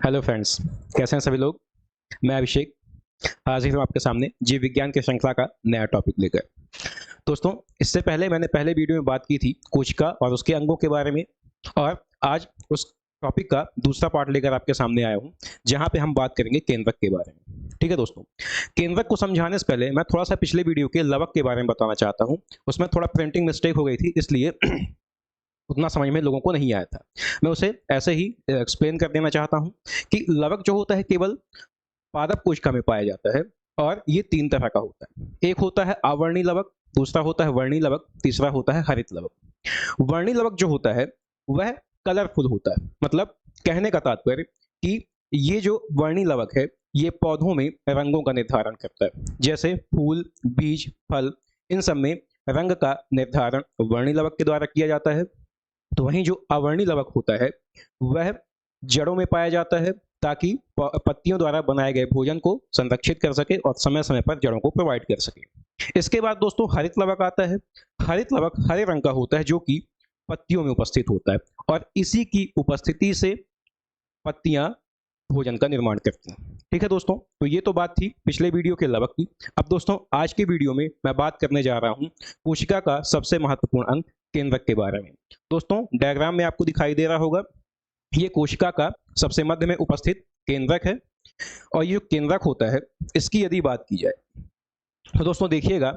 Hello friends, कैसे हैं सभी लोग। मैं अभिषेक हाजिर हूँ आपके सामने जीव विज्ञान की श्रृंखला का नया टॉपिक लेकर। दोस्तों, इससे पहले मैंने पहले वीडियो में बात की थी कोशिका और उसके अंगों के बारे में, और आज उस टॉपिक का दूसरा पार्ट लेकर आपके सामने आया हूँ, जहाँ पे हम बात करेंगे केंद्रक के बारे में। ठीक है दोस्तों, केंद्रक को समझाने से पहले मैं थोड़ा सा पिछले वीडियो के लवक के बारे में बताना चाहता हूँ। उसमें थोड़ा प्रिंटिंग मिस्टेक हो गई थी, इसलिए उतना समझ में लोगों को नहीं आया था। मैं उसे ऐसे ही एक्सप्लेन कर देना चाहता हूँ कि लवक जो होता है केवल पादप कोशिका में पाया जाता है, और ये तीन तरह का होता है। एक होता है आवर्णी लवक, दूसरा होता है वर्णी लवक, तीसरा होता है हरित लवक। वर्णी लवक जो होता है वह कलरफुल होता है। मतलब कहने का तात्पर्य कि ये जो वर्णी लवक है ये पौधों में रंगों का निर्धारण करता है। जैसे फूल, बीज, फल, इन सब में रंग का निर्धारण वर्णी लवक के द्वारा किया जाता है। तो वहीं जो अवर्णी लवक होता है वह जड़ों में पाया जाता है, ताकि पत्तियों द्वारा बनाए गए भोजन को संरक्षित कर सके और समय समय पर जड़ों को प्रोवाइड कर सके। इसके बाद दोस्तों हरित लवक आता है। हरित लवक हरे रंग का होता है, जो कि पत्तियों में उपस्थित होता है, और इसी की उपस्थिति से पत्तियां भोजन का निर्माण करती हैं। ठीक है दोस्तों, तो ये तो बात थी पिछले वीडियो के लवक की। अब दोस्तों आज के वीडियो में मैं बात करने जा रहा हूँ कोशिका का सबसे महत्वपूर्ण अंग केंद्रक के बारे में। दोस्तों डायग्राम में आपको दिखाई दे रहा होगा, ये कोशिका का सबसे मध्य में उपस्थित केंद्रक है। और ये जो केंद्रक होता है इसकी यदि बात की जाए तो दोस्तों देखिएगा,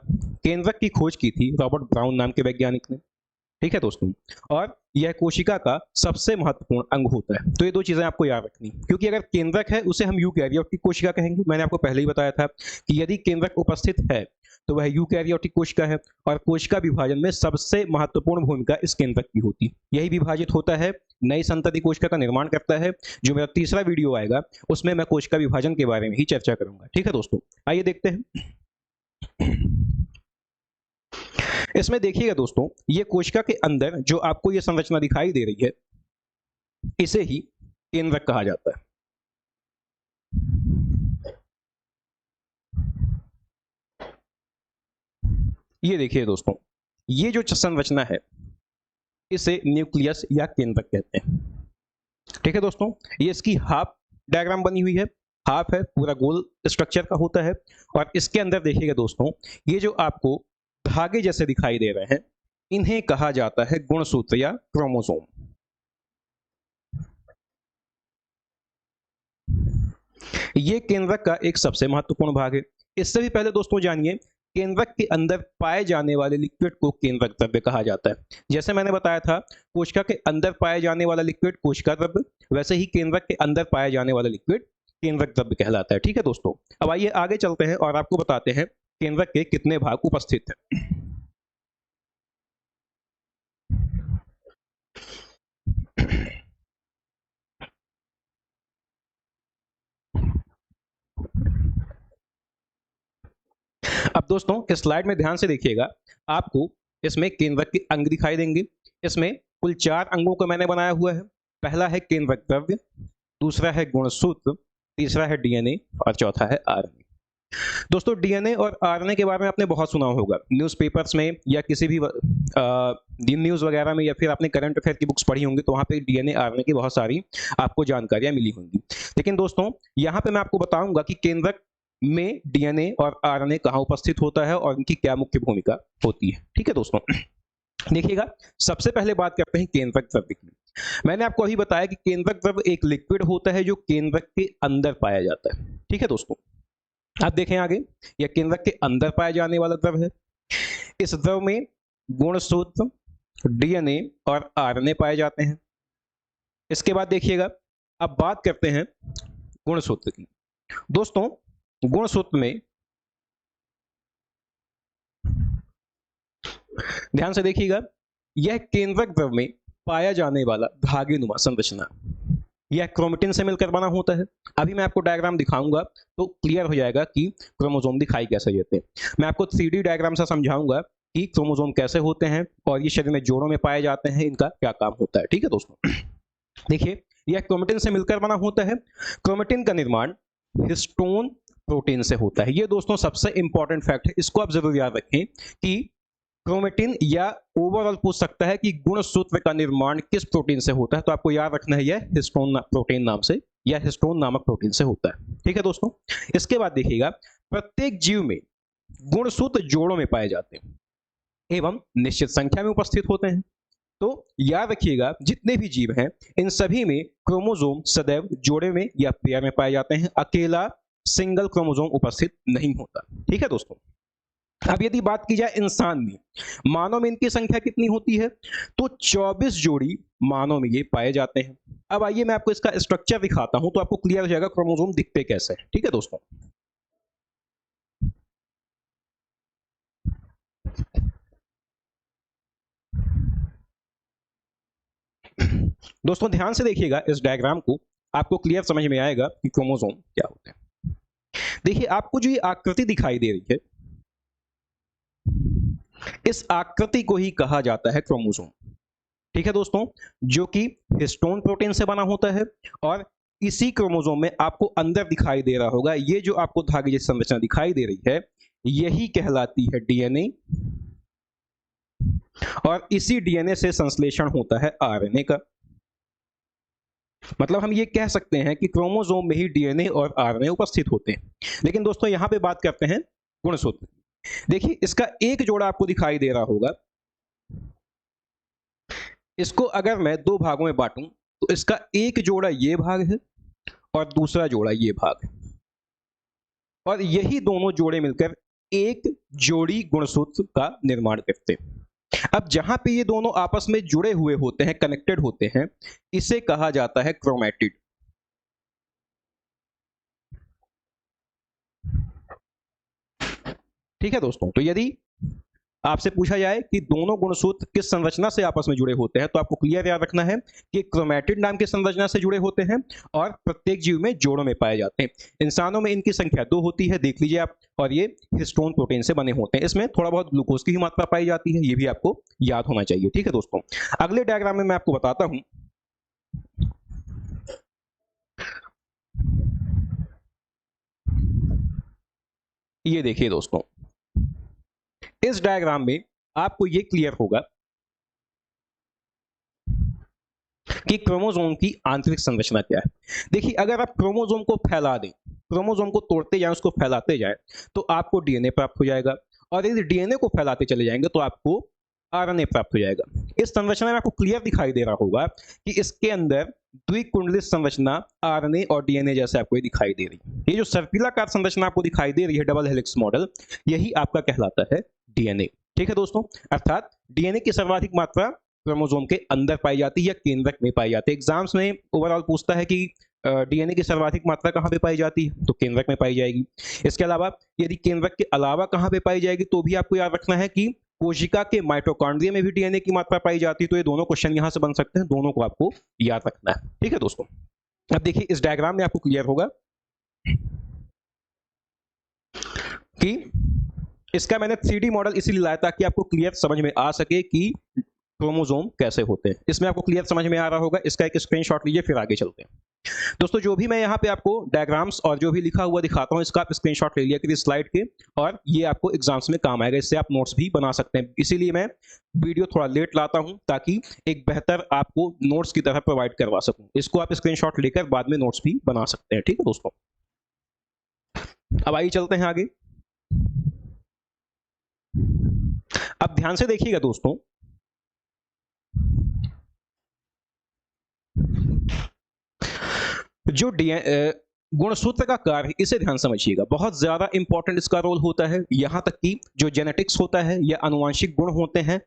केंद्रक की खोज की थी रॉबर्ट ब्राउन नाम के वैज्ञानिक ने। ठीक है दोस्तों, और यह कोशिका का सबसे महत्वपूर्ण अंग होता है। तो ये दो चीजें आपको याद रखनी, क्योंकि अगर केंद्रक है उसे हम यूकैरियोटिक कोशिका कहेंगे। मैंने आपको पहले ही बताया था कि यदि केंद्रक उपस्थित है तो वह यूकैरियोटिक कोशिका है, और कोशिका विभाजन में सबसे महत्वपूर्ण भूमिका इस केंद्रक की होती है। यही विभाजित होता है, नई संतति कोशिका का निर्माण करता है। जो मेरा तीसरा वीडियो आएगा उसमें मैं कोशिका विभाजन के बारे में ही चर्चा करूंगा। ठीक है दोस्तों, आइए देखते हैं। इसमें देखिएगा दोस्तों, ये कोशिका के अंदर जो आपको ये संरचना दिखाई दे रही है इसे ही केंद्रक कहा जाता है। ये देखिए दोस्तों, ये जो संरचना है इसे न्यूक्लियस या केंद्रक कहते हैं। ठीक है दोस्तों, ये इसकी हाफ डायग्राम बनी हुई है। हाफ है, पूरा गोल स्ट्रक्चर का होता है। और इसके अंदर देखिएगा दोस्तों, ये जो आपको धागे जैसे दिखाई दे रहे हैं इन्हें कहा जाता है गुणसूत्र या क्रोमोसोम। ये केंद्रक का एक सबसे महत्वपूर्ण भाग है। इससे भी पहले दोस्तों जानिए, केंद्रक के अंदर पाए जाने वाले लिक्विड को केंद्रक द्रव्य कहा जाता है। जैसे मैंने बताया था कोशिका के अंदर पाए जाने वाला लिक्विड कोशिका द्रव्य, वैसे ही केंद्रक के अंदर पाए जाने वाला लिक्विड केंद्रक द्रव्य कहलाता है। ठीक है दोस्तों, अब आइए आगे चलते हैं और आपको बताते हैं केंद्रक के कितने भाग उपस्थित हैं। अब दोस्तों इस स्लाइड में ध्यान से देखिएगा, आपको इसमें केंद्रक के अंग दिखाई देंगे। इसमें कुल 4 अंगों को मैंने बनाया हुआ है। पहला है केंद्रक द्रव्य, दूसरा है गुणसूत्र, तीसरा है डीएनए और चौथा है आरएनए। दोस्तों डीएनए और आरएनए के बारे में आपने बहुत सुना होगा, न्यूज़पेपर्स में या किसी भी न्यूज़ वगैरह में, या फिर आपने करंट अफेयर की बुक्स पढ़ी होंगी तो वहाँ पे डीएनए आरएनए की बहुत सारी आपको जानकारियां मिली होंगी। लेकिन दोस्तों यहाँ पे मैं आपको बताऊंगा कि केंद्रक में डीएनए और आरएनए कहाँ उपस्थित होता है और इनकी क्या मुख्य भूमिका होती है। ठीक है दोस्तों, देखिएगा, सबसे पहले बात करते हैं केंद्रक द्रव्य की। मैंने आपको अभी बताया कि केंद्रक द्रव्य एक लिक्विड होता है जो केंद्रक के अंदर पाया जाता है। ठीक है दोस्तों, आप देखें आगे, यह केंद्रक के अंदर पाए जाने वाला द्रव है। इस द्रव में गुणसूत्र, डीएनए और आरएनए पाए जाते हैं। इसके बाद देखिएगा, अब बात करते हैं गुणसूत्र की। दोस्तों गुणसूत्र में ध्यान से देखिएगा, यह केंद्रक द्रव में पाया जाने वाला धागेनुमा संरचना, यह क्रोमेटिन से मिलकर बना होता है। अभी मैं आपको डायग्राम दिखाऊंगा तो क्लियर हो जाएगा कि क्रोमोसोम दिखाई कैसे देते हैं। मैं आपको 3D डायग्राम से समझाऊंगा कि क्रोमोसोम कैसे होते हैं और ये शरीर में जोड़ों में पाए जाते हैं, इनका क्या काम होता है। ठीक है दोस्तों, देखिए यह क्रोमेटिन से मिलकर बना होता है। क्रोमेटिन का निर्माण हिस्टोन प्रोटीन से होता है। ये दोस्तों सबसे इंपॉर्टेंट फैक्ट है, इसको आप जरूर याद रखें कि क्रोमेटिन, या ओवरऑल पूछ सकता है कि गुणसूत्र का निर्माण किस प्रोटीन से होता है, तो आपको याद रखना है यह हिस्टोन प्रोटीन नाम से या हिस्टोन नामक प्रोटीन से होता है। ठीक है दोस्तों, इसके बाद देखिएगा प्रत्येक जीव में गुणसूत्र जोड़ों में पाए जाते हैं एवं निश्चित संख्या में उपस्थित होते हैं। तो याद रखिएगा जितने भी जीव हैं इन सभी में क्रोमोसोम सदैव जोड़े में या पेयर में पाए जाते हैं, अकेला सिंगल क्रोमोसोम उपस्थित नहीं होता। ठीक है दोस्तों, अब यदि बात की जाए इंसान में, मानव में इनकी संख्या कितनी होती है, तो 24 जोड़ी मानव में ये पाए जाते हैं। अब आइए मैं आपको इसका स्ट्रक्चर दिखाता हूं तो आपको क्लियर हो जाएगा क्रोमोसोम दिखते कैसे हैं। ठीक है दोस्तों, दोस्तों ध्यान से देखिएगा इस डायग्राम को, आपको क्लियर समझ में आएगा कि क्रोमोसोम क्या होते हैं। देखिए आपको जो ये आकृति दिखाई दे रही है, इस आकृति को ही कहा जाता है क्रोमोसोम। ठीक है दोस्तों, जो कि हिस्टोन प्रोटीन से बना होता है और इसी क्रोमोसोम में आपको अंदर दिखाई दे रहा होगा ये जो आपको धागे जैसी संरचना दिखाई दे रही है, यही कहलाती है डीएनए और इसी डीएनए से संश्लेषण होता है आरएनए का। मतलब हम ये कह सकते हैं कि क्रोमोसोम में ही डीएनए और आरएनए उपस्थित होते हैं। लेकिन दोस्तों यहां पे बात करते हैं गुणसूत्र। देखिए इसका एक जोड़ा आपको दिखाई दे रहा होगा, इसको अगर मैं दो भागों में बांटूं तो इसका एक जोड़ा ये भाग है और दूसरा जोड़ा ये भाग है, और यही दोनों जोड़े मिलकर एक जोड़ी गुणसूत्र का निर्माण करते हैं। अब जहां पे ये दोनों आपस में जुड़े हुए होते हैं, कनेक्टेड होते हैं, इसे कहा जाता है क्रोमैटिड। ठीक है दोस्तों, तो यदि आपसे पूछा जाए कि दोनों गुणसूत्र किस संरचना से आपस में जुड़े होते हैं तो आपको क्लियर याद रखना है कि क्रोमैटिड नाम की संरचना से जुड़े होते हैं और प्रत्येक जीव में जोड़ों में पाए जाते हैं। इंसानों में इनकी संख्या 2 होती है, देख लीजिए आप, और ये हिस्टोन प्रोटीन से बने होते हैं। इसमें थोड़ा बहुत ग्लूकोज की ही मात्रा पाई जाती है, ये भी आपको याद होना चाहिए। ठीक है दोस्तों, अगले डायग्राम में मैं आपको बताता हूं। ये देखिए दोस्तों, इस डायग्राम में आपको ये क्लियर होगा कि क्रोमोसोम की आंतरिक संरचना क्या है। देखिए अगर आप क्रोमोसोम को फैला दें, क्रोमोसोम को तोड़ते जाएं, उसको फैलाते जाएं, तो आपको डीएनए प्राप्त हो जाएगा, और यदि डीएनए को फैलाते चले जाएंगे तो आपको आरएनए प्राप्त हो जाएगा। इस संरचना में आपको क्लियर दिखाई दे रहा होगा कि इसके अंदर द्विकुंडलित संरचना आरएनए और डीएनए जैसे आपको दिखाई दे रही है। ये जो सर्पिलाकार संरचना आपको दिखाई दे रही है, डबल हेलिक्स मॉडल, यही आपका कहलाता है डीएनए। ठीक है दोस्तों, अर्थात डीएनए की सर्वाधिक मात्रा क्रोमोसोम के अंदर पाई जाती है या केंद्रक में पाई जाती है। एग्जाम्स में ओवरऑल पूछता है कि डीएनए की सर्वाधिक मात्रा कहां पे पाई जाती है, तो केंद्रक में पाई जाएगी। इसके अलावा यदि केंद्रक के अलावा कहां पे पाई जाएगी तो भी आपको याद रखना है कि कोशिका के माइटोकॉन्ड्रिया में भी डीएनए की मात्रा पाई जाती है। तो ये दोनों क्वेश्चन यहां से बन सकते हैं, दोनों को आपको याद रखना है। ठीक है दोस्तों, अब देखिए इस डायग्राम में आपको क्लियर होगा कि इसका मैंने 3D मॉडल इसीलिए लाया ताकि आपको क्लियर समझ में आ सके कि क्रोमोसोम कैसे होते हैं। इसमें आपको क्लियर समझ में आ रहा होगा, इसका एक स्क्रीनशॉट लीजिए फिर आगे चलते हैं। दोस्तों जो भी मैं यहाँ पे आपको डायग्राम्स और जो भी लिखा हुआ दिखाता हूँ, इसका आप स्क्रीनशॉट ले लिया किसी स्लाइड के, और ये आपको एग्जाम्स में काम आएगा। इससे आप नोट्स भी बना सकते हैं। इसीलिए मैं वीडियो थोड़ा लेट लाता हूँ ताकि एक बेहतर आपको नोट्स की तरह प्रोवाइड करवा सकूँ। इसको आप स्क्रीनशॉट लेकर बाद में नोट्स भी बना सकते हैं। ठीक है दोस्तों, अब आइए चलते हैं आगे। अब ध्यान से देखिएगा दोस्तों, जो गुणसूत्र का कार्य, इसे ध्यान समझिएगा, बहुत ज्यादा इंपॉर्टेंट इसका रोल होता है। यहां तक कि जो जेनेटिक्स होता है या अनुवांशिक गुण होते हैं,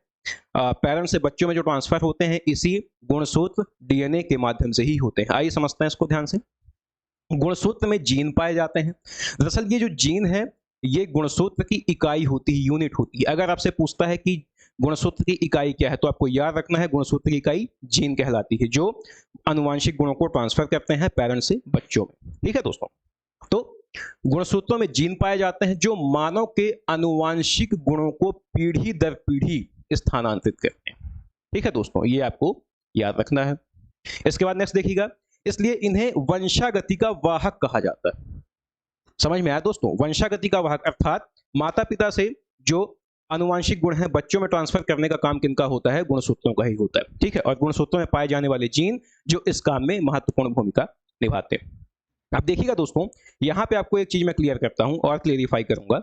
पेरेंट्स से बच्चों में जो ट्रांसफर होते हैं, इसी गुणसूत्र डीएनए के माध्यम से ही होते हैं। आइए समझते हैं इसको ध्यान से। गुणसूत्र में जीन पाए जाते हैं। दरअसल ये जो जीन है ये गुणसूत्र की इकाई होती है, यूनिट होती है। अगर आपसे पूछता है कि गुणसूत्र की इकाई क्या है तो आपको याद रखना है गुणसूत्र की इकाई जीन कहलाती है, जो अनुवांशिक गुणों को ट्रांसफर करते हैं पेरेंट्स से बच्चों में। ठीक है दोस्तों, तो गुणसूत्रों में जीन पाए जाते हैं जो मानव के अनुवांशिक गुणों को पीढ़ी दर पीढ़ी स्थानांतरित करते हैं। ठीक है दोस्तों, ये आपको याद रखना है। इसके बाद नेक्स्ट देखिएगा, इसलिए इन्हें वंशागति का वाहक कहा जाता है। समझ में आया दोस्तों, वंशागति का वाहक अर्थात माता पिता से जो अनुवांशिक गुण हैं बच्चों में ट्रांसफर करने का काम किनका होता है, गुणसूत्रों का ही होता है। ठीक है, और गुणसूत्रों में पाए जाने वाले जीन जो इस काम में महत्वपूर्ण भूमिका निभाते हैं। अब देखिएगा दोस्तों, यहां पे आपको एक चीज मैं क्लियर करता हूं और क्लेरिफाई करूंगा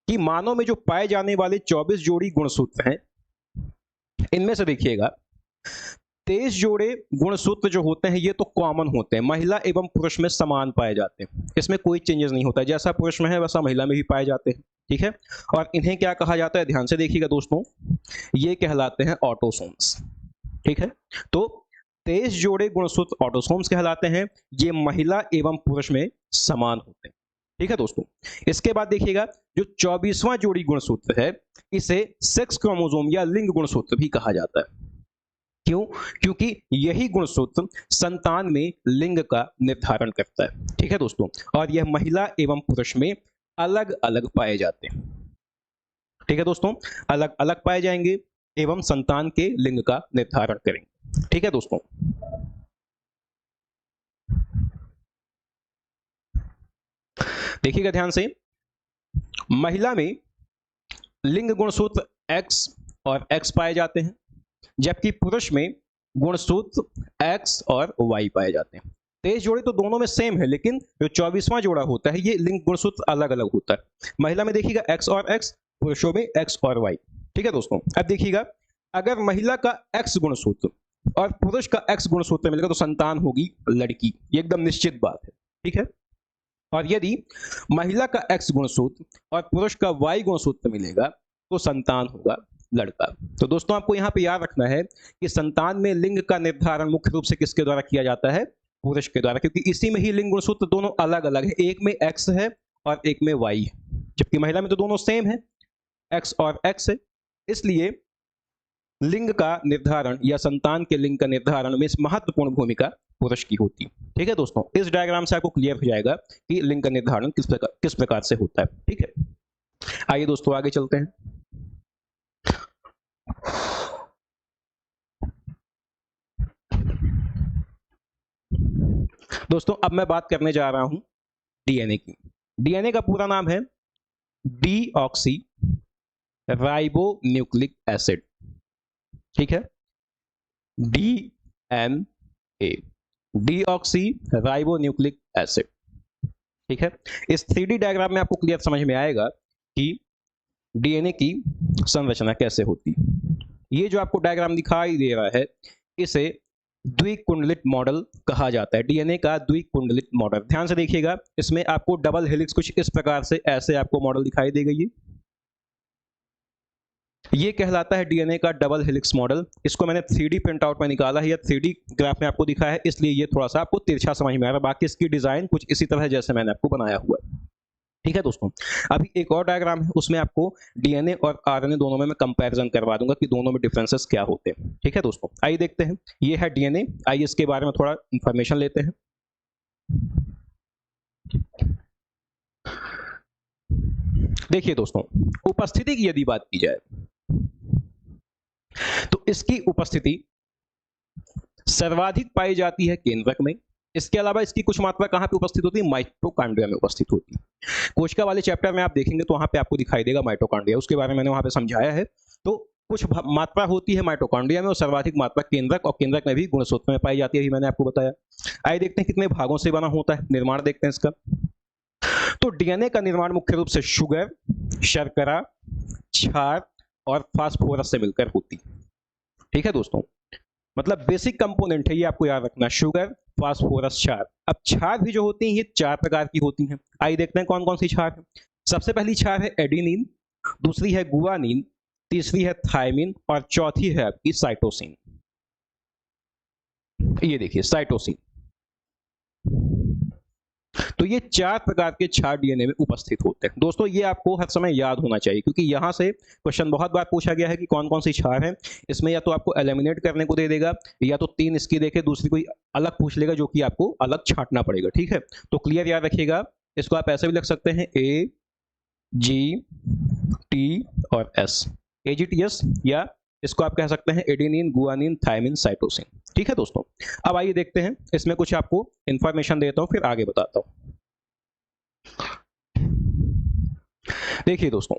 कि मानव में जो पाए जाने वाले 24 जोड़ी गुणसूत्र हैं, इनमें से देखिएगा 23 जोड़े गुणसूत्र जो होते हैं ये तो कॉमन होते हैं, महिला एवं पुरुष में समान पाए जाते हैं, इसमें कोई चेंजेस नहीं होता, जैसा पुरुष में है वैसा महिला में भी पाए जाते हैं। ठीक है, और इन्हें क्या कहा जाता है, ध्यान से देखिएगा दोस्तों, ये कहलाते हैं ऑटोसोम्स। ठीक है, तो 23 जोड़े गुणसूत्र ऑटोसोम्स कहलाते हैं, ये महिला एवं पुरुष में समान होते हैं। ठीक है दोस्तों, इसके बाद देखिएगा जो 24वां जोड़ी गुणसूत्र है इसे सेक्स क्रोमोसोम या लिंग गुणसूत्र भी कहा जाता है। क्यों? क्योंकि यही गुणसूत्र संतान में लिंग का निर्धारण करता है। ठीक है दोस्तों, और यह महिला एवं पुरुष में अलग अलग पाए जाते हैं। ठीक है दोस्तों, अलग अलग पाए जाएंगे एवं संतान के लिंग का निर्धारण करेंगे। ठीक है दोस्तों, देखिएगा ध्यान से, महिला में लिंग गुणसूत्र X और X पाए जाते हैं, जबकि पुरुष में गुणसूत्र X और Y पाए जाते हैं। 23 जोड़े तो दोनों में सेम है, लेकिन जो 24वां जोड़ा होता है ये लिंग गुणसूत्र अलग अलग होता है। महिला में देखिएगा X और X, पुरुषों में X और Y। ठीक है दोस्तों, अब देखिएगा अगर महिला का X गुणसूत्र और पुरुष का X गुणसूत्र मिलेगा तो संतान होगी लड़की, ये एकदम निश्चित बात है। ठीक है, और यदि महिला का X गुणसूत्र और पुरुष का Y गुणसूत्र मिलेगा तो संतान होगा लड़का। तो दोस्तों आपको यहाँ पे याद रखना है कि संतान में लिंग का निर्धारण मुख्य रूप से किसके द्वारा किया जाता है, पुरुष के द्वारा, क्योंकि इसी में ही लिंग गुणसूत्र दोनों अलग अलग है, एक में X है और एक में Y है, जबकि महिला में तो दोनों सेम है, X और X है। इसलिए लिंग का निर्धारण या संतान के लिंग का निर्धारण में इस महत्वपूर्ण भूमिका पुरुष की होती है। ठीक है दोस्तों, इस डायग्राम से आपको क्लियर हो जाएगा कि लिंग का निर्धारण किस प्रकार से होता है। ठीक है, आइए दोस्तों आगे चलते हैं। दोस्तों अब मैं बात करने जा रहा हूं डीएनए की। डीएनए का पूरा नाम है डीऑक्सी राइबोन्यूक्लिक एसिड। ठीक है, डीएनए, डीऑक्सी राइबोन्यूक्लिक एसिड। ठीक है, इस 3D डायग्राम में आपको क्लियर समझ में आएगा कि डीएनए की संरचना कैसे होती है। ये जो आपको डायग्राम दिखाई दे रहा है इसे द्विकुंडलित मॉडल कहा जाता है, डीएनए का द्विकुंडलित मॉडल। ध्यान से देखिएगा, इसमें आपको डबल हेलिक्स कुछ इस प्रकार से ऐसे आपको मॉडल दिखाई देगा, ये कहलाता है डीएनए का डबल हेलिक्स मॉडल। इसको मैंने 3D प्रिंट आउट में निकाला है या 3D ग्राफ में आपको दिखाया है, इसलिए ये थोड़ा सा आपको तिरछा समझ में आ रहा है, बाकी इसकी डिजाइन कुछ इसी तरह जैसे मैंने आपको बनाया हुआ है। ठीक है दोस्तों, अभी एक और डायग्राम है, उसमें आपको डीएनए और आरएनए दोनों में मैं कंपैरिजन करवा दूंगा कि दोनों में डिफरेंसेस क्या होते हैं। ठीक है दोस्तों, आइए देखते हैं। ये है डीएनए, आइए इसके बारे में थोड़ा इंफॉर्मेशन लेते हैं। देखिए दोस्तों, उपस्थिति की यदि बात की जाए तो इसकी उपस्थिति सर्वाधिक पाई जाती है केंद्रक में। इसके अलावा इसकी कुछ मात्रा कहां पे उपस्थित होती है, माइटोकॉन्ड्रिया में उपस्थित होती है। कोशिका वाले चैप्टर में आप देखेंगे तो वहां पे आपको दिखाई देगा माइटोकॉन्ड्रिया, उसके बारे में मैंने वहां पे समझाया है। तो कुछ मात्रा होती है माइटोकॉन्ड्रिया में और सर्वाधिक मात्रा केंद्रक, और केंद्रक में भी गुणसूत्र में पाई जाती है, मैंने आपको बताया। आइए देखते हैं कितने भागों से बना होता है, निर्माण देखते हैं इसका। तो डीएनए का निर्माण मुख्य रूप से शुगर, शर्करा, क्षार और फास्फोरस से मिलकर होती है। ठीक है दोस्तों, मतलब बेसिक कंपोनेंट है, ये आपको याद रखना, शुगर, फास्फोरस, क्षार। अब क्षार भी जो होती हैं ये 4 प्रकार की होती हैं। आइए देखते हैं कौन कौन सी क्षार है। सबसे पहली क्षार है एडेनिन, दूसरी है गुआनिन, तीसरी है थायमिन और चौथी है आपकी साइटोसिन। ये देखिए साइटोसिन। तो ये 4 प्रकार के क्षार डीएनए में उपस्थित होते हैं। दोस्तों ये आपको हर समय याद होना चाहिए, क्योंकि यहां से क्वेश्चन बहुत बार पूछा गया है कि कौन कौन सी क्षार है। इसमें या तो आपको एलिमिनेट करने को दे देगा, या तो 3 इसकी देके दूसरी कोई अलग पूछ लेगा जो कि आपको अलग छांटना पड़ेगा। ठीक है, तो क्लियर याद रखिएगा। इसको आप ऐसे भी लिख सकते हैं ए जी टी और एस, AGTS, या इसको आप कह सकते हैं एडेनिन, गुआनिन, थायमिन, साइटोसिन। ठीक है दोस्तों, अब आइए देखते हैं, इसमें कुछ आपको इंफॉर्मेशन देता हूं फिर आगे बताता हूं। देखिए दोस्तों,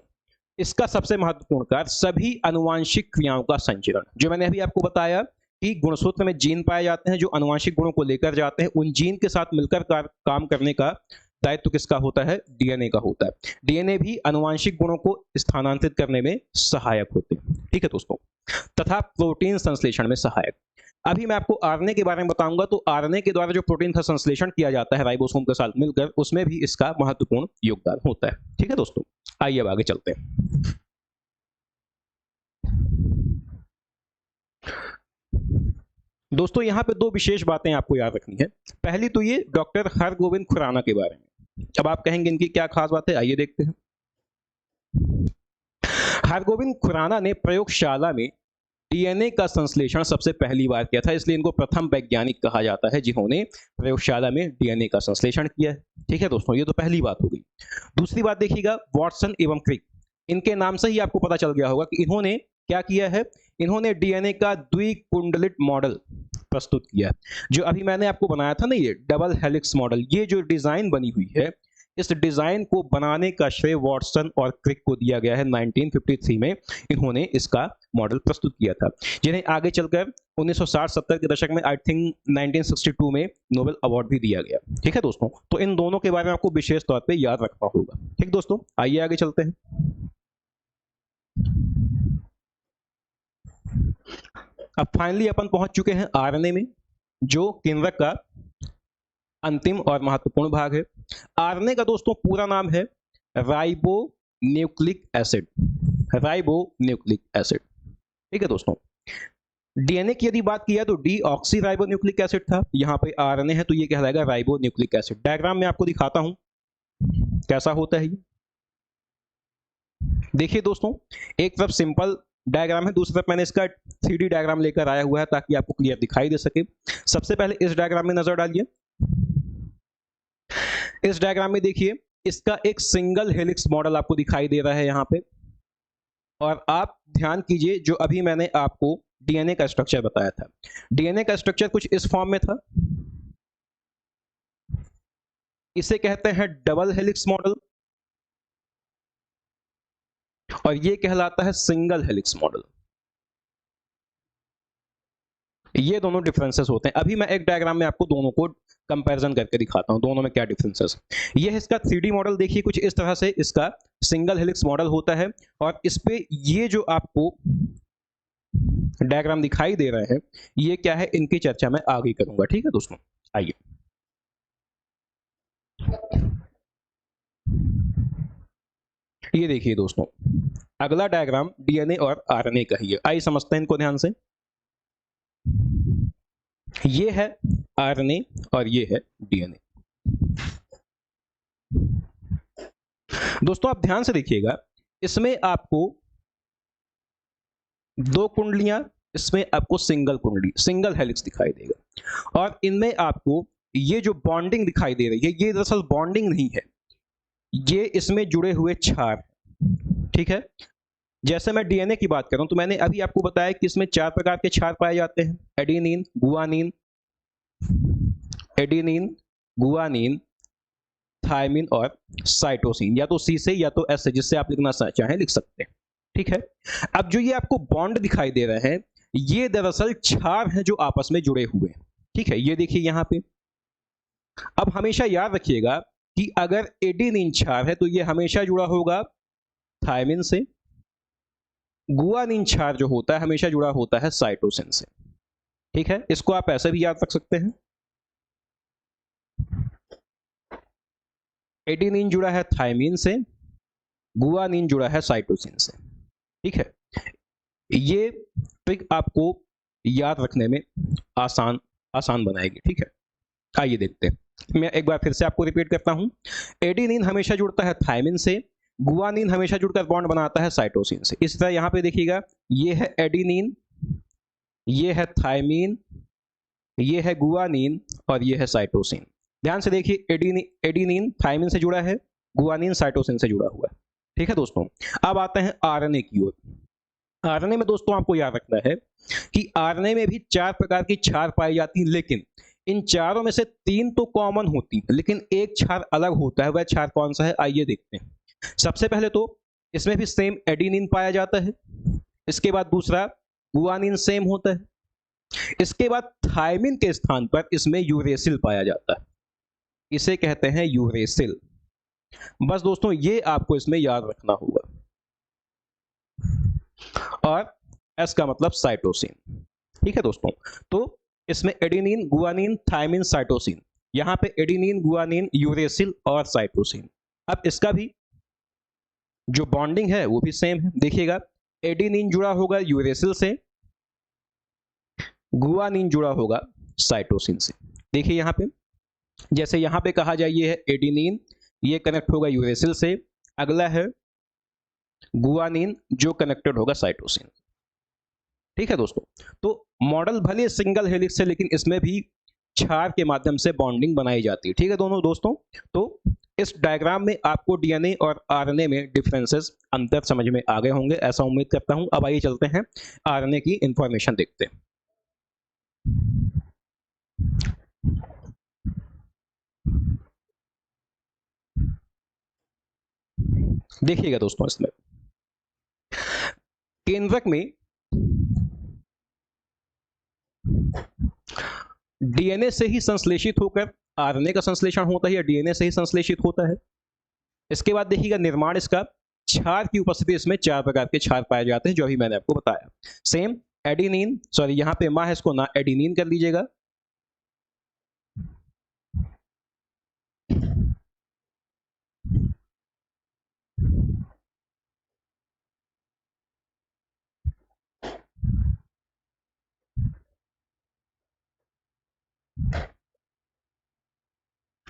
इसका सबसे महत्वपूर्ण कार्य सभी अनुवांशिक क्रियाओं का संचरण, जो मैंने अभी आपको बताया कि गुणसूत्र में जीन पाए जाते हैं जो आनुवंशिक गुणों को लेकर जाते हैं। उन जीन के साथ मिलकर काम करने का दायित्व किसका होता है? डीएनए का होता है। डीएनए भी आनुवंशिक गुणों को स्थानांतरित करने में सहायक होते हैं, ठीक है दोस्तों, तथा प्रोटीन संश्लेषण में सहायक। अभी मैं आपको आरएनए के बारे में बताऊंगा। तो आरएनए के द्वारा जो प्रोटीन का संश्लेषण किया जाता है राइबोसोम के साथ मिलकर, उसमें भी इसका महत्वपूर्ण योगदान होता है, ठीक है दोस्तों। आइए अब आगे चलते हैं। दोस्तों यहाँ पे दो विशेष बातें आपको याद रखनी है। पहली तो ये डॉक्टर हरगोविंद खुराना के बारे में। अब आप कहेंगे इनकी क्या खास बात है, आइए देखते हैं। हरगोविंद खुराना ने प्रयोगशाला में डीएनए का संश्लेषण सबसे पहली बार किया था, इसलिए इनको प्रथम वैज्ञानिक कहा जाता है जिन्होंने प्रयोगशाला में डीएनए का संश्लेषण किया है, ठीक है दोस्तों। ये तो पहली बात हो गई। दूसरी बात देखिएगा, वाटसन एवं क्रिक, इनके नाम से ही आपको पता चल गया होगा कि इन्होंने क्या किया है। इन्होंने डीएनए का द्विकुंडलित मॉडल प्रस्तुत किया, जो अभी मैंने आपको बनाया था ना, ये डबल हेलिक्स मॉडल। ये जो डिजाइन बनी हुई है, इस डिजाइन को बनाने का श्रेय वाटसन और क्रिक को दिया गया है। 1953 में इन्होंने इसका मॉडल प्रस्तुत किया था, जिन्हें आगे चलकर 1960-70 के दशक में, आई थिंक 1962 में नोबेल अवार्ड भी दिया गया, ठीक है दोस्तों। तो इन दोनों के बारे में आपको विशेष तौर पे याद रखना होगा, ठीक दोस्तों। आइए आगे चलते हैं। अब फाइनली अपन पहुंच चुके हैं आरएनए में, जो केंद्रक का अंतिम और महत्वपूर्ण भाग है। आरएनए का दोस्तों पूरा नाम है ribo nucleic acid. Ribo nucleic acid, ठीक है दोस्तों। डीएनए की यदि बात किया तो डीऑक्सी राइबो न्यूक्लिक एसिड था। यहाँ पे आरएनए है तो ये कहलाएगा राइबो न्यूक्लिक एसिड। डायग्राम में आपको दिखाता हूं कैसा होता है ये। देखिए दोस्तों, एक तरफ सिंपल डायग्राम है, दूसरी तरफ मैंने इसका 3D डायग्राम लेकर आया हुआ है ताकि आपको क्लियर दिखाई दे सके। सबसे पहले इस डायग्राम में नजर डालिए। इस डायग्राम में देखिए, इसका एक सिंगल हेलिक्स मॉडल आपको दिखाई दे रहा है यहाँ पे। और आप ध्यान कीजिए, जो अभी मैंने आपको डीएनए का स्ट्रक्चर बताया था, डीएनए का स्ट्रक्चर कुछ इस फॉर्म में था। इसे कहते हैं डबल हेलिक्स मॉडल, और ये कहलाता है सिंगल हेलिक्स मॉडल। ये दोनों डिफरेंसेस होते हैं। अभी मैं एक डायग्राम में आपको दोनों को कंपैरिजन करके दिखाता हूं, दोनों में क्या डिफरेंसेस। ये है इसका 3D मॉडल, देखिए कुछ इस तरह से इसका सिंगल हेलिक्स मॉडल होता है। और इस पे ये जो आपको डायग्राम दिखाई दे रहे हैं, ये क्या है, इनकी चर्चा मैं आगे करूंगा, ठीक है दोस्तों। आइए, ये देखिए दोस्तों, अगला डायग्राम डीएनए और आरएनए का ही है। आइए समझते हैं इनको ध्यान से। ये है आरएनए और ये है डीएनए। दोस्तों आप ध्यान से देखिएगा, इसमें आपको दो कुंडलियां, इसमें आपको सिंगल कुंडली, सिंगल हेलिक्स दिखाई देगा। और इनमें आपको ये जो बॉन्डिंग दिखाई दे रही है, ये दरअसल बॉन्डिंग नहीं है, ये इसमें जुड़े हुए क्षार, ठीक है। जैसे मैं डीएनए की बात करूं तो मैंने अभी आपको बताया कि इसमें 4 प्रकार के क्षार पाए जाते हैं, adenine, guanine, adenine, guanine, thymine और साइटोसिन। या तो सी से या तो एस से, जिससे आप लिखना चाहें लिख सकते हैं, ठीक है। अब जो ये आपको बॉन्ड दिखाई दे रहे हैं, ये दरअसल क्षार हैं जो आपस में जुड़े हुए हैं, ठीक है। ये देखिए यहां पे। अब हमेशा याद रखिएगा कि अगर एडेनिन क्षार है तो ये हमेशा जुड़ा होगा थायमिन से। गुआनिन क्षार जो होता है हमेशा जुड़ा होता है साइटोसिन से, ठीक है। इसको आप ऐसे भी याद रख सकते हैं, एडेनिन जुड़ा है थायमिन से, गुआनिन जुड़ा है साइटोसिन से, ठीक है। ये ट्रिक आपको याद रखने में आसान बनाएगी, ठीक है। आइए देखते हैं, मैं एक बार फिर से आपको रिपीट करता हूं। एडेनिन हमेशा जुड़ता है थायमिन से, गुआनिन हमेशा जुड़कर बॉन्ड बनाता है साइटोसिन से। इस तरह यहां पे देखिएगा, ये है एडेनिन, ये है थायमिन, ये है गुआनिन और ये है साइटोसिन। ध्यान से देखिए, एडेनिन थायमिन से जुड़ा है, गुआनिन साइटोसिन से जुड़ा हुआ है, ठीक है दोस्तों। अब आते हैं आरएनए की ओर। आरएनए में दोस्तों आपको याद रखना है कि आरएनए में भी 4 प्रकार की क्षार पाई जाती है, लेकिन इन चारों में से 3 तो कॉमन होती है, लेकिन एक क्षार अलग होता है। वह क्षार कौन सा है, आइए देखते हैं। सबसे पहले तो इसमें भी सेम एडेनिन पाया जाता है। इसके बाद दूसरा गुआनिन सेम होता है। इसके बाद थायमिन के स्थान पर इसमें यूरेसिल पाया जाता है, इसे कहते हैं यूरेसिल। बस दोस्तों ये आपको इसमें याद रखना होगा। और एस का मतलब साइटोसिन। ठीक है दोस्तों, तो इसमें एडेनिन, गुआनिन, थायमिन, साइटोसिन, यहां पे एडेनिन, गुआनिन, यूरेसिल और साइटोसिन। अब इसका भी जो बॉन्डिंग है वो भी सेम है। देखिएगा, एडेनिन जुड़ा होगा यूरेसिल से, गुआनिन जुड़ा होगा साइटोसिन से। देखिए यहां पे, जैसे यहां पे कहा जाए ये है एडेनिन, ये कनेक्ट होगा यूरेसिल से, अगला है गुआनिन जो कनेक्टेड होगा साइटोसिन। ठीक है दोस्तों, तो मॉडल भले सिंगल हेलिक्स है लेकिन इसमें भी क्षार के माध्यम से बॉन्डिंग बनाई जाती है। ठीक है दोनों दोस्तों, तो इस डायग्राम में आपको डीएनए और आरएनए में डिफरेंसेस, अंतर समझ में आ गए होंगे ऐसा उम्मीद करता हूं। अब आइए चलते हैं आरएनए की इंफॉर्मेशन देखते हैं। देखिएगा दोस्तों, इसमें केंद्रक में डीएनए से ही संश्लेषित होकर आरएनए का संश्लेषण होता है या डीएनए से ही संश्लेषित होता है। इसके बाद देखिएगा निर्माण इसका, क्षार की उपस्थिति, इसमें 4 प्रकार के क्षार पाए जाते हैं जो अभी मैंने आपको बताया। सेम एडेनिन, सॉरी यहां पे मां है इसको ना एडेनिन कर लीजिएगा।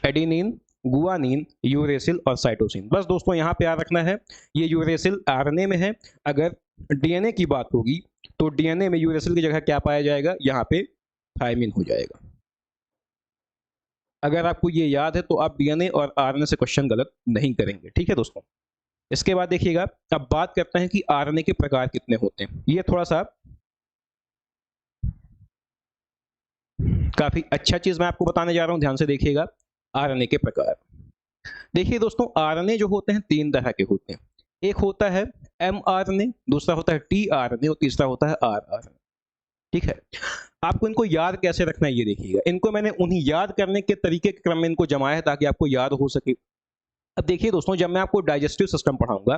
एडेनिन, गुआनिन, यूरेसिल और साइटोसिन। बस दोस्तों यहां पे याद रखना है, ये यूरेसिल आरएनए में है। अगर डीएनए की बात होगी तो डीएनए में यूरेसिल की जगह क्या पाया जाएगा, यहां पे थायमिन हो जाएगा। अगर आपको ये याद है तो आप डीएनए और आरएनए से क्वेश्चन गलत नहीं करेंगे। ठीक है दोस्तों, इसके बाद देखिएगा, अब बात करते हैं कि आरएनए के प्रकार कितने होते हैं। ये थोड़ा सा काफी अच्छा चीज मैं आपको बताने जा रहा हूं, ध्यान से देखिएगा। आरएनए के प्रकार, देखिए दोस्तों, आरएनए जो होते हैं 3 तरह के होते हैं। एक होता है एमआरएनए, दूसरा होता है टीआरएनए और तीसरा होता है आरआरएनए। ठीक है, आपको इनको याद कैसे रखना है ये देखिएगा। इनको मैंने उन्हीं याद करने के तरीके के क्रम में इनको जमाया है ताकि आपको याद हो सके। अब देखिए दोस्तों, जब मैं आपको डाइजेस्टिव सिस्टम पढ़ाऊंगा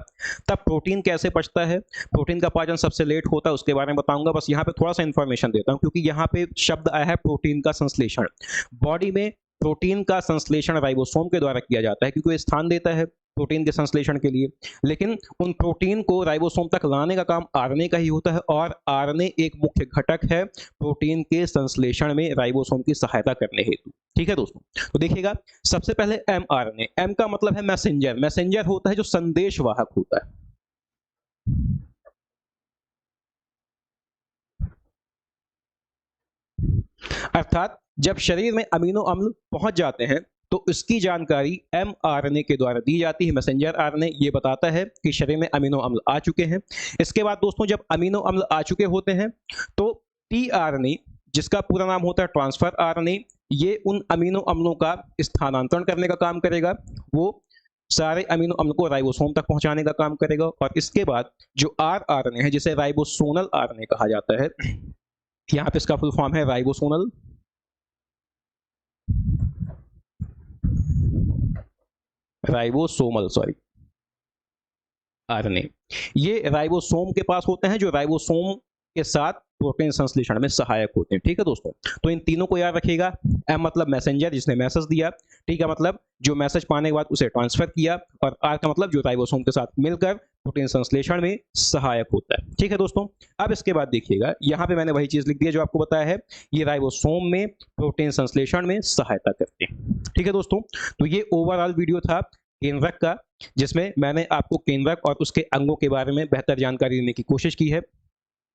तब प्रोटीन कैसे पचता है, प्रोटीन का पाचन सबसे लेट होता है, उसके बारे में बताऊंगा। बस यहाँ पे थोड़ा सा इंफॉर्मेशन देता हूँ क्योंकि यहाँ पे शब्द आया है प्रोटीन का संश्लेषण। बॉडी में प्रोटीन का संश्लेषण राइबोसोम के द्वारा किया जाता है क्योंकि वो स्थान देता है प्रोटीन के संश्लेषण के लिए। लेकिन उन प्रोटीन को राइबोसोम तक लाने का काम आरएनए का ही होता है और आरएनए एक मुख्य घटक है प्रोटीन के संश्लेषण में राइबोसोम की सहायता करने हेतु। ठीक है दोस्तों, तो देखिएगा, सबसे पहले एमआरएनए। एम का मतलब है मैसेंजर। मैसेंजर होता है जो संदेशवाहक होता है। अर्थात जब शरीर में अमीनो अम्ल पहुंच जाते हैं तो इसकी जानकारी एमआरएनए के द्वारा दी जाती है। मैसेंजर आरएनए ये बताता है कि शरीर में अमीनो अम्ल आ चुके हैं। इसके बाद दोस्तों, जब अमीनो अम्ल आ चुके होते हैं तो टीआरएनए, जिसका पूरा नाम होता है ट्रांसफर आरएनए, ये उन अमीनो अम्लों का स्थानांतरण करने का काम करेगा। वो सारे अमीनो अम्ल को राइबोसोम तक पहुंचाने का काम करेगा। और इसके बाद जो आरआरएनए है, जिसे राइबोसोनल आरएनए कहा जाता है, यहाँ पे इसका फुल फॉर्म है राइबोसोनल राइबोसोमल आरएनए। ये राइबोसोम के पास होते हैं जो राइबोसोम के साथ प्रोटीन संश्लेषण में सहायक होते हैं। ठीक है दोस्तों, तो इन तीनों को याद रखिएगा। एम मतलब मैसेंजर, जिसने मैसेज दिया। टी का मतलब जो मैसेज पाने के बाद उसे ट्रांसफर किया। और आर का मतलब जो राइबोसोम के साथ मिलकर प्रोटीन संश्लेषण में सहायक होता है। ठीक है दोस्तों, अब इसके बाद देखिएगा, यहाँ पे मैंने वही चीज लिख दी है जो आपको बताया है, ये राइबोसोम में प्रोटीन संश्लेषण में सहायता करते हैं। ठीक है दोस्तों, तो ये ओवरऑल वीडियो था केंद्रक का, जिसमें मैंने आपको केंद्रक और उसके अंगों के बारे में बेहतर जानकारी देने की कोशिश की है।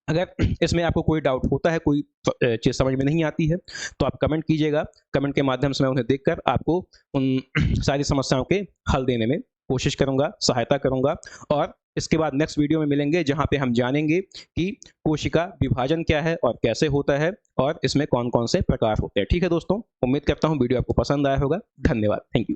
अगर इसमें आपको कोई डाउट होता है, कोई चीज़ समझ में नहीं आती है, तो आप कमेंट कीजिएगा। कमेंट के माध्यम से मैं उन्हें देखकर आपको उन सारी समस्याओं के हल देने में कोशिश करूंगा, सहायता करूंगा। और इसके बाद नेक्स्ट वीडियो में मिलेंगे जहां पे हम जानेंगे कि कोशिका विभाजन क्या है और कैसे होता है और इसमें कौन कौन से प्रकार होते हैं। ठीक है दोस्तों, उम्मीद करता हूं वीडियो आपको पसंद आया होगा। धन्यवाद, थैंक यू।